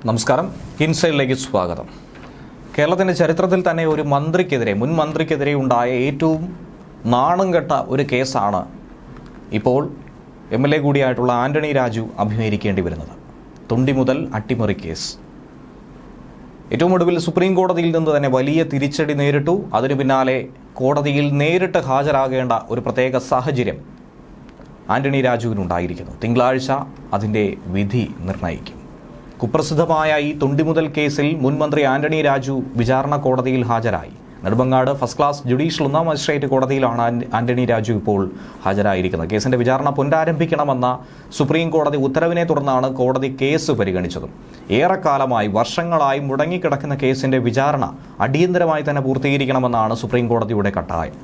നമസ്കാരം. ഇൻസൈഡിലേക്ക് സ്വാഗതം. കേരളത്തിൻ്റെ ചരിത്രത്തിൽ തന്നെ ഒരു മുൻ മന്ത്രിക്കെതിരെ ഉണ്ടായ ഏറ്റവും നാണംകെട്ട ഒരു കേസാണ് ഇപ്പോൾ MLA കൂടിയായിട്ടുള്ള ആന്റണി രാജു അഭിമുഖീകരിക്കേണ്ടി വരുന്നത്. തൊണ്ടി മുതൽ അട്ടിമറി കേസ്. ഏറ്റവും ഒടുവിൽ സുപ്രീം കോടതിയിൽ നിന്ന് തന്നെ വലിയ തിരിച്ചടി നേരിട്ടു. അതിനു പിന്നാലെ കോടതിയിൽ നേരിട്ട് ഹാജരാകേണ്ട ഒരു പ്രത്യേക സാഹചര്യം ആന്റണി രാജുവിനുണ്ടായിരിക്കുന്നു. തിങ്കളാഴ്ച അതിൻ്റെ വിധി നിർണ്ണയിക്കും. കുപ്രസിദ്ധമായ ഈ തൊണ്ടിമുതൽ കേസിൽ മുൻ മന്ത്രി ആന്റണി രാജു വിചാരണ കോടതിയിൽ ഹാജരായി. Nedumangad first class judicial 1ാം magistrate കോടതിയിലാണ് ആന്റണി രാജു ഇപ്പോൾ ഹാജരായിരിക്കുന്നത്. കേസിന്റെ വിചാരണ പുനരാരംഭിക്കണമെന്ന സുപ്രീം കോടതി ഉത്തരവിനെ തുടർന്നാണ് കോടതി കേസ് പരിഗണിച്ചതും. ഏറെക്കാലമായി വർഷങ്ങളായി മുടങ്ങിക്കിടക്കുന്ന കേസിന്റെ വിചാരണ അടിയന്തരമായി തന്നെ പൂർത്തീകരിക്കണമെന്നാണ് സുപ്രീം കോടതിയുടെ കട്ടായം.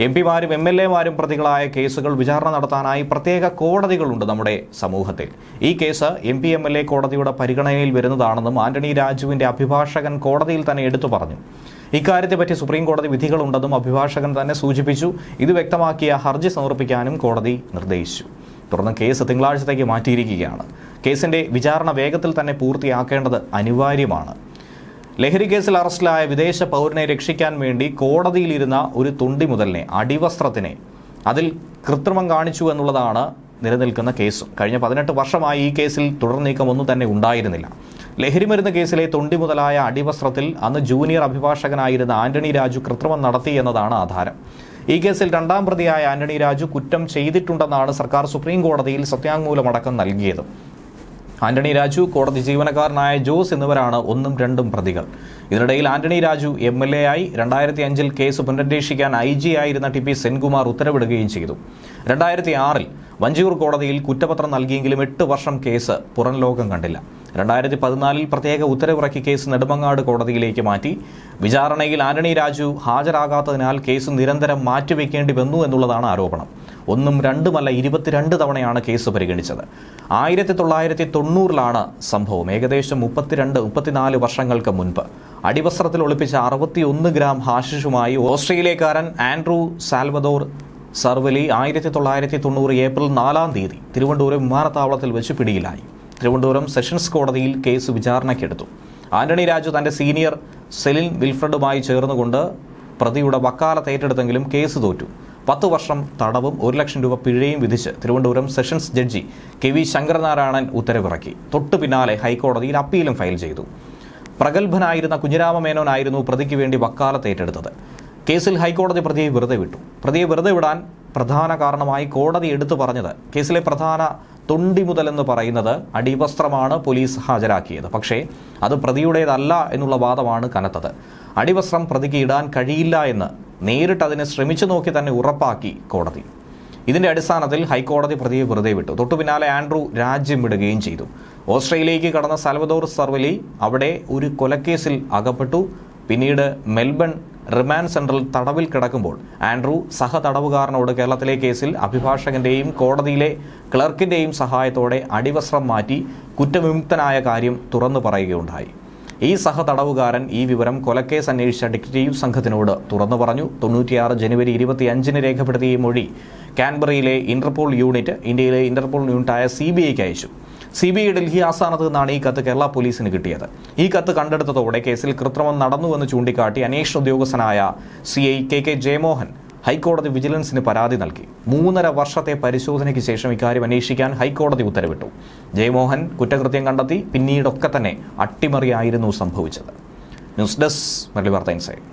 MP-മാരും MLA-മാരും പ്രതികളായ കേസുകൾ വിചാരണ നടത്താനായി പ്രത്യേക കോടതികളുണ്ട് നമ്മുടെ സമൂഹത്തിൽ. ഈ കേസ് MP MLA കോടതിയുടെ പരിഗണനയിൽ വരുന്നതാണെന്നും ആന്റണി രാജുവിന്റെ അഭിഭാഷകൻ കോടതിയിൽ തന്നെ എടുത്തു പറഞ്ഞു. ഇക്കാര്യത്തെപ്പറ്റി സുപ്രീം കോടതി വിധികളുണ്ടെന്നും അഭിഭാഷകൻ തന്നെ സൂചിപ്പിച്ചു. ഇത് വ്യക്തമാക്കിയ ഹർജി സമർപ്പിക്കാനും കോടതി നിർദ്ദേശിച്ചു. തുടർന്ന് കേസ് തിങ്കളാഴ്ചത്തേക്ക് മാറ്റിയിരിക്കുകയാണ്. കേസിന്റെ വിചാരണ വേഗത്തിൽ തന്നെ പൂർത്തിയാക്കേണ്ടത് അനിവാര്യമാണ്. ലഹരി കേസിൽ അറസ്റ്റിലായ വിദേശ പൗരനെ രക്ഷിക്കാൻ വേണ്ടി കോടതിയിലിരുന്ന ഒരു തൊണ്ടിമുതലിനെ, അടിവസ്ത്രത്തിനെ, അതിൽ കൃത്രിമം കാണിച്ചു എന്നുള്ളതാണ് നിലനിൽക്കുന്ന കേസ്. കഴിഞ്ഞ 18 വർഷമായി ഈ കേസിൽ തുടർ നീക്കമൊന്നും തന്നെ ഉണ്ടായിരുന്നില്ല. ലഹരിമരുന്ന് കേസിലെ തൊണ്ടിമുതലായ അടിവസ്ത്രത്തിൽ അന്ന് ജൂനിയർ അഭിഭാഷകനായിരുന്ന ആന്റണി രാജു കൃത്രിമം നടത്തി എന്നതാണ് ആധാരം. ഈ കേസിൽ 2ാം പ്രതിയായ ആന്റണി രാജു കുറ്റം ചെയ്തിട്ടുണ്ടെന്നാണ് സർക്കാർ സുപ്രീം കോടതിയിൽ സത്യാംഗൂലമടക്കം നൽകിയത്. ആന്റണി രാജു, കോടതി ജീവനക്കാരനായ ജോസ് എന്നിവരാണ് 1ഉം 2ഉം പ്രതികൾ. ഇതിനിടയിൽ ആന്റണി രാജു MLA ആയി 2005 കേസ് പുനരന്വേഷിക്കാൻ IG ആയിരുന്ന TP സെൻകുമാർ ഉത്തരവിടുകയും ചെയ്തു. 2006 വഞ്ചിയൂർ കോടതിയിൽ കുറ്റപത്രം നൽകിയെങ്കിലും 8 വർഷം കേസ് പുറം ലോകം കണ്ടില്ല. 2014 പ്രത്യേക ഉത്തരവിറക്കി കേസ് നെടുമങ്ങാട് കോടതിയിലേക്ക് മാറ്റി. വിചാരണയിൽ ആന്റണി രാജു ഹാജരാകാത്തതിനാൽ കേസ് നിരന്തരം മാറ്റിവെക്കേണ്ടി വന്നു എന്നുള്ളതാണ് ആരോപണം. 1ഉം 2ഉമല്ല 22 തവണയാണ് കേസ് പരിഗണിച്ചത്. 1990-ലാണ് സംഭവം. ഏകദേശം 32-34 വർഷങ്ങൾക്ക് മുൻപ് അടിവസ്ത്രത്തിൽ ഒളിപ്പിച്ച 61 ഗ്രാം ഹാഷിഷുമായി ഓസ്ട്രേലിയക്കാരൻ ആൻഡ്രൂ സാൽവദോർ സർവലി 1990 ഏപ്രിൽ 4-ാം തീയതി തിരുവനന്തപുരം വിമാനത്താവളത്തിൽ വെച്ച് പിടിയിലായി. തിരുവനന്തപുരം സെഷൻസ് കോടതിയിൽ കേസ് വിചാരണയ്ക്കെടുത്തു. ആന്റണി രാജു തന്റെ സീനിയർ സെലിൻ വിൽഫ്രഡുമായി ചേർന്നുകൊണ്ട് പ്രതിയുടെ വക്കാലത്ത് ഏറ്റെടുത്തെങ്കിലും കേസ് തോറ്റു. 10 വർഷം തടവും 1 ലക്ഷം രൂപ പിഴയും വിധിച്ച് Thiruvananthapuram sessions judge KV Sankaranarayanan ഉത്തരവിറക്കി. തൊട്ടു പിന്നാലെ ഹൈക്കോടതിയിൽ അപ്പീലും ഫയൽ ചെയ്തു. പ്രഗത്ഭനായിരുന്ന കുഞ്ഞിരാമ മേനോനായിരുന്നു പ്രതിക്ക് വേണ്ടി വക്കാലത്ത് ഏറ്റെടുത്തത്. കേസിൽ ഹൈക്കോടതി പ്രതിയെ വെറുതെ വിട്ടു. പ്രതിയെ വെറുതെ വിടാൻ പ്രധാന കാരണമായി കോടതി എടുത്തു പറഞ്ഞത് കേസിലെ പ്രധാന തൊണ്ടി മുതലെന്ന് പറയുന്നത് അടിവസ്ത്രമാണ് പോലീസ് ഹാജരാക്കിയത്. പക്ഷേ അത് പ്രതിയുടേതല്ല എന്നുള്ള വാദമാണ് കനത്തത്. അടിവസ്ത്രം പ്രതിക്ക് ഇടാൻ കഴിയില്ല എന്ന് നേരിട്ട് അതിനെ ശ്രമിച്ചു നോക്കി തന്നെ ഉറപ്പാക്കി കോടതി. ഇതിന്റെ അടിസ്ഥാനത്തിൽ ഹൈക്കോടതി പ്രതിയെ വെറുതെ വിട്ടു. തൊട്ടു പിന്നാലെ ആൻഡ്രൂ രാജ്യം വിടുകയും ചെയ്തു. ഓസ്ട്രേലിയയിലേക്ക് കടന്ന സാൽവദോർ സർവലി അവിടെ ഒരു കൊലക്കേസിൽ അകപ്പെട്ടു. പിന്നീട് മെൽബൺ റിമാൻഡ് സെന്ററിൽ തടവിൽ കിടക്കുമ്പോൾ ആൻഡ്രൂ സഹതടവുകാരനോട് കേരളത്തിലെ കേസിൽ അഭിഭാഷകന്റെയും കോടതിയിലെ ക്ലർക്കിന്റെയും സഹായത്തോടെ അടിവസ്ത്രം മാറ്റി കുറ്റവിമുക്തനായ കാര്യം തുറന്നു പറയുകയുണ്ടായി. ഈ സഹതടവുകാരൻ ഈ വിവരം കൊലക്കേസ് അന്വേഷിച്ച ഡിറ്റക്റ്റീവ് സംഘത്തിനോട് തുറന്നു പറഞ്ഞു. 96 ജനുവരി 25-ന് രേഖപ്പെടുത്തിയ മൊഴി കാൻബറയിലെ ഇന്റർപോൾ യൂണിറ്റ് ഇന്ത്യയിലെ ഇന്റർപോൾ യൂണിറ്റായ CBIക്ക് അയച്ചു. CBI ഡൽഹി ആസ്ഥാനത്ത് നിന്നാണ് ഈ കത്ത് കേരള പോലീസിന് കിട്ടിയത്. ഈ കത്ത് കണ്ടെടുത്തതോടെ കേസിൽ കൃത്രിമം നടന്നുവെന്ന് ചൂണ്ടിക്കാട്ടി അന്വേഷണ ഉദ്യോഗസ്ഥനായ CI KK ജയമോഹൻ ഹൈക്കോടതി വിജിലൻസിന് പരാതി നൽകി. 3.5 വർഷത്തെ പരിശോധനയ്ക്ക് ശേഷം ഇക്കാര്യം അന്വേഷിക്കാൻ ഹൈക്കോടതി ഉത്തരവിട്ടു. ജയമോഹൻ കുറ്റകൃത്യം കണ്ടെത്തി. പിന്നീടൊക്കെ തന്നെ അട്ടിമറിയായിരുന്നു സംഭവിച്ചത്. ന്യൂസ് ഡെസ്ക് മലയാളി വാർത്ത ഇൻസൈഡ്.